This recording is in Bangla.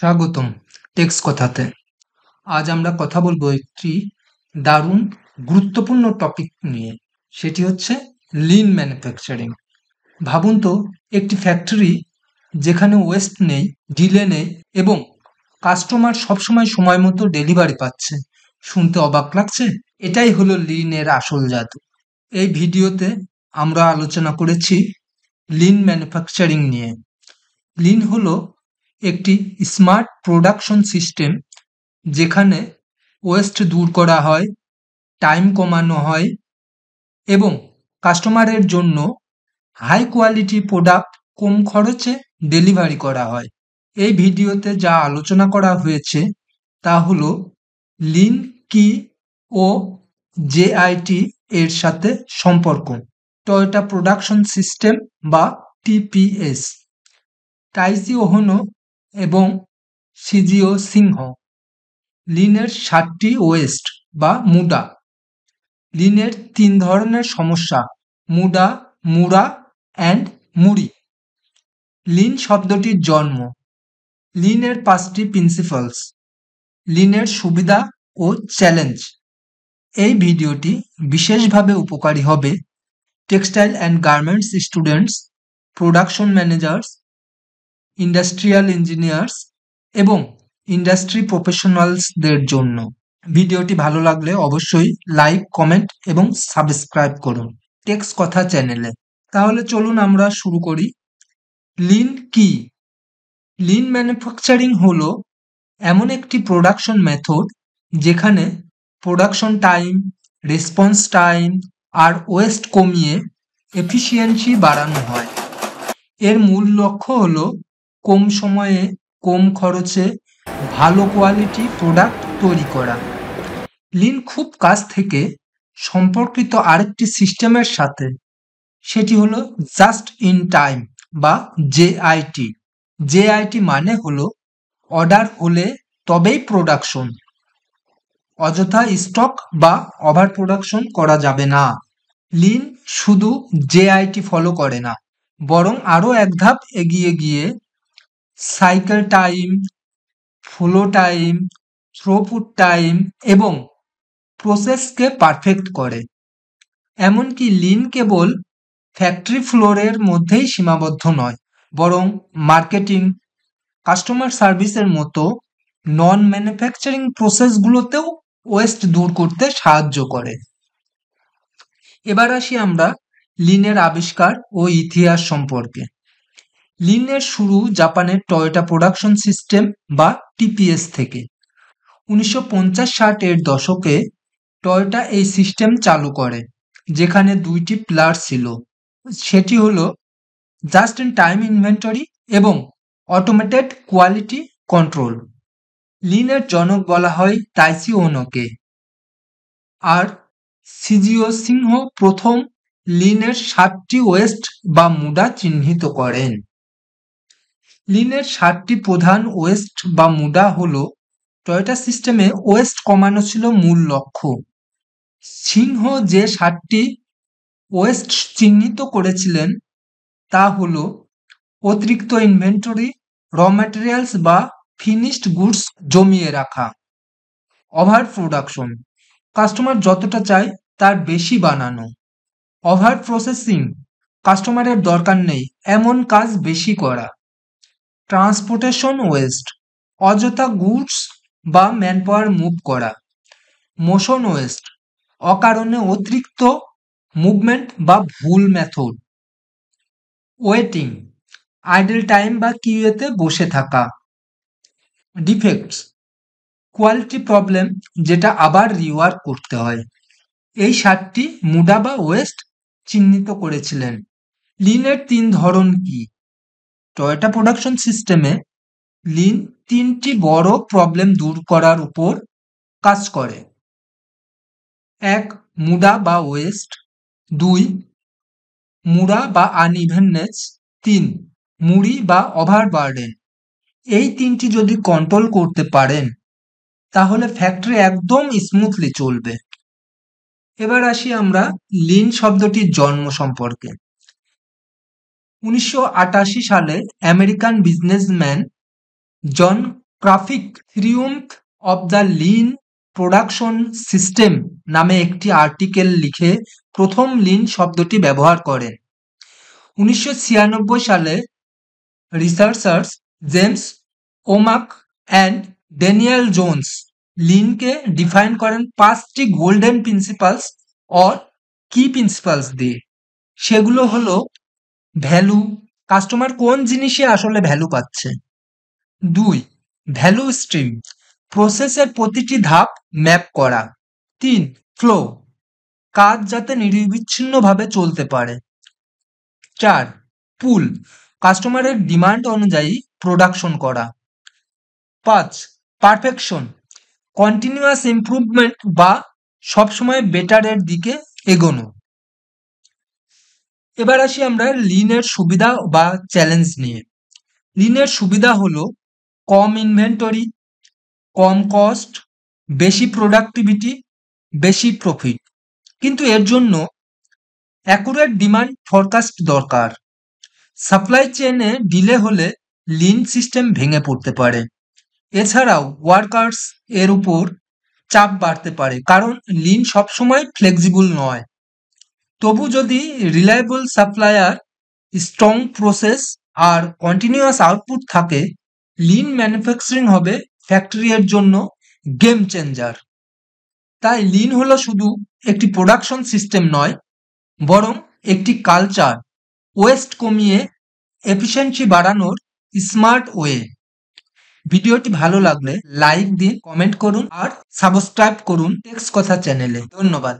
স্বাগতম টেক্স কথাতে। আজ আমরা কথা বলবো একটি দারুণ গুরুত্বপূর্ণ টপিক নিয়ে, সেটি হচ্ছে লিন ম্যানুফ্যাকচারিং। ভাবুন তো, একটি ফ্যাক্টরি যেখানে ওয়েস্ট নেই, ডিলে নেই এবং কাস্টমার সবসময় সময় মতো ডেলিভারি পাচ্ছে। শুনতে অবাক লাগছে? এটাই হলো লিনের আসল জাদু। এই ভিডিওতে আমরা আলোচনা করেছি লিন ম্যানুফ্যাকচারিং নিয়ে। লিন হলো একটি স্মার্ট প্রোডাকশন সিস্টেম যেখানে ওয়েস্ট দূর করা হয়, টাইম কমানো হয় এবং কাস্টমারের জন্য হাই কোয়ালিটি প্রোডাক্ট কম খরচে ডেলিভারি করা হয়। এই ভিডিওতে যা আলোচনা করা হয়েছে তা হলো লিন কি ও জেআইটি এর সাথে সম্পর্ক। টয়োটা প্রোডাকশন সিস্টেম বা টিপিএস, টাইজি ওহনো এবং শিজিও সিংহ। লিনের 7টি ওয়েস্ট বা মুডা। লিনের 3 ধরনের সমস্যা: মুডা, মুড়া অ্যান্ড মুড়ি। লিন শব্দটির জন্ম। লিনের 5টি প্রিন্সিপালস। লিনের সুবিধা ও চ্যালেঞ্জ। এই ভিডিওটি বিশেষভাবে উপকারী হবে textile and garments students, production managers, industrial engineers এবং ইন্ডাস্ট্রি প্রফেশনালসদের জন্য। ভিডিওটি ভালো লাগলে অবশ্যই লাইক, কমেন্ট এবং সাবস্ক্রাইব করুন টেক্স কথা চ্যানেলে। তাহলে চলুন আমরা শুরু করি। লিন কি? লিন ম্যানুফ্যাকচারিং হলো এমন একটি প্রোডাকশন মেথড যেখানে প্রোডাকশন টাইম, রেসপন্স টাইম আর ওয়েস্ট কমিয়ে এফিসিয়েন্সি বাড়ানো হয়। এর মূল লক্ষ্য হলো কম সময়ে, কম খরচে ভালো কোয়ালিটি প্রোডাক্ট তৈরি করা। লিন খুব কাছ থেকে সম্পর্কিত আরেকটি সিস্টেমের সাথে, সেটি হলো জাস্ট ইন টাইম বা জেআইটি। জেআইটি মানে হলো অর্ডার হলে তবেই প্রোডাকশন। অযথা স্টক বা ওভার প্রোডাকশন করা যাবে না। লিন শুধু জেআইটি ফলো করে না, বরং আরও এক ধাপ এগিয়ে গিয়ে cycle time, flow time, throughput time এবং প্রসেসকে পারফেক্ট করে। এমনকি লিন কেবল ফ্যাক্টরি ফ্লোরের মধ্যেই সীমাবদ্ধ নয়, বরং মার্কেটিং, কাস্টমার সার্ভিসের মতো নন ম্যানুফ্যাকচারিং প্রসেসগুলোতেও ওয়েস্ট দূর করতে সাহায্য করে। এবার আসি আমরা লিনের আবিষ্কার ও ইতিহাস সম্পর্কে। লিনের শুরু জাপানের টয়োটা প্রোডাকশন সিস্টেম বা টিপিএস থেকে। 1950-60 এর দশকে টয়োটা এই সিস্টেম চালু করে, যেখানে 2টি পিলার ছিল। সেটি হলো জাস্ট ইন টাইম ইনভেন্টরি এবং অটোমেটেড কোয়ালিটি কন্ট্রোল। লিনের জনক বলা হয় তাইসি ওনোকে, আর শিজিও সিংহ প্রথম লিনের 7টি ওয়েস্ট বা মুডা চিহ্নিত করেন। লিনের 7টি প্রধান ওয়েস্ট বা মুডা হলো: টয়োটা সিস্টেমে ওয়েস্ট কমানো ছিল মূল লক্ষ্য। সিংহ যে 7টি ওয়েস্ট চিহ্নিত করেছিলেন তা হলো অতিরিক্ত ইনভেন্টরি, র ম্যাটেরিয়ালস বা ফিনিশড গুডস জমিয়ে রাখা, ওভার প্রোডাকশন, কাস্টমার যতটা চায় তার বেশি বানানো, ওভার প্রসেসিং, কাস্টমারের দরকার নেই এমন কাজ বেশি করা, ট্রান্সপোর্টেশন ওয়েস্ট, অযথা গুডস বা ম্যানপাওয়ার মুভ করা, মোশন ওয়েস্ট, অকারণে অতিরিক্ত মুভমেন্ট বা ভুল মেথড, ওয়েটিং, আইডল টাইম বা কিউএতে বসে থাকা, ডিফেক্টস, কোয়ালিটি প্রবলেম যেটা আবার রিওয়ার্ক করতে হয়। এই 7টি মুডা বা ওয়েস্ট চিহ্নিত করেছিলেন। লিনের 3 ধরন কি? টয়োটা প্রোডাকশন সিস্টেমে লিন 3টি বড় প্রবলেম দূর করার উপর কাজ করে। 1. মুডা বা ওয়েস্ট। 2. মুড়া বা আনইভেননেস। 3. মুড়ি বা ওভারবার্ডেন। এই 3টি যদি কন্ট্রোল করতে পারেন তাহলে ফ্যাক্টরি একদম স্মুথলি চলবে। এবার আসি আমরা লিন শব্দটির জন্ম সম্পর্কে। 1988 সালে American businessman John Krafcik triumph of the lean production system নামে একটি আর্টিকেল লিখে প্রথম লিন শব্দটি ব্যবহার করেন। 1996 সালে researchers James Womack and Daniel Jones লিনকে ডিফাইন করেন 5টি golden principles or key principles দিয়ে। সেগুলো হলো ভ্যালু, কাস্টমার কোন জিনিসে আসলে ভ্যালু পাচ্ছে। 2, ভ্যালু স্ট্রিম, প্রসেসের প্রতিটি ধাপ ম্যাপ করা। 3, ফ্লো, কাজ যাতে নিরবিচ্ছিন্নভাবে চলতে পারে। 4, পুল, কাস্টমারের ডিমান্ড অনুযায়ী প্রোডাকশন করা। 5, পারফেকশন, কন্টিনিউয়াস ইমপ্রুভমেন্ট বা সবসময় বেটারের দিকে এগোনো। এবার আসি আমরা লিনের সুবিধা বা চ্যালেঞ্জ নিয়ে। লিনের সুবিধা হলো কম ইনভেন্টরি, কম কস্ট, বেশি প্রোডাক্টিভিটি, বেশি প্রফিট। কিন্তু এর জন্য অ্যাকুরেট ডিমান্ড ফরকাস্ট দরকার। সাপ্লাই চেইনে ডিলে হলে লিন সিস্টেম ভেঙে পড়তে পারে। এছাড়াও ওয়ার্কার্স এর উপর চাপ বাড়তে পারে, কারণ লিন সবসময় ফ্লেক্সিবল নয়। তবু যদি রিলায়েবল সাপ্লায়ার, স্ট্রং প্রসেস আর কন্টিনিউয়াস আউটপুট থাকে, লিন ম্যানুফ্যাকচারিং হবে ফ্যাক্টরি এর জন্য গেম চেঞ্জার। তাই লিন হলো শুধু একটি প্রোডাকশন সিস্টেম নয়, বরং একটি কালচার, ওয়েস্ট কমিয়ে এফিসিয়েন্সি বাড়ানোর স্মার্ট ওয়ে। ভিডিওটি ভালো লাগলে লাইক দিন, কমেন্ট করুন আর সাবস্ক্রাইব করুন টেক্স কথা চ্যানেলে। ধন্যবাদ।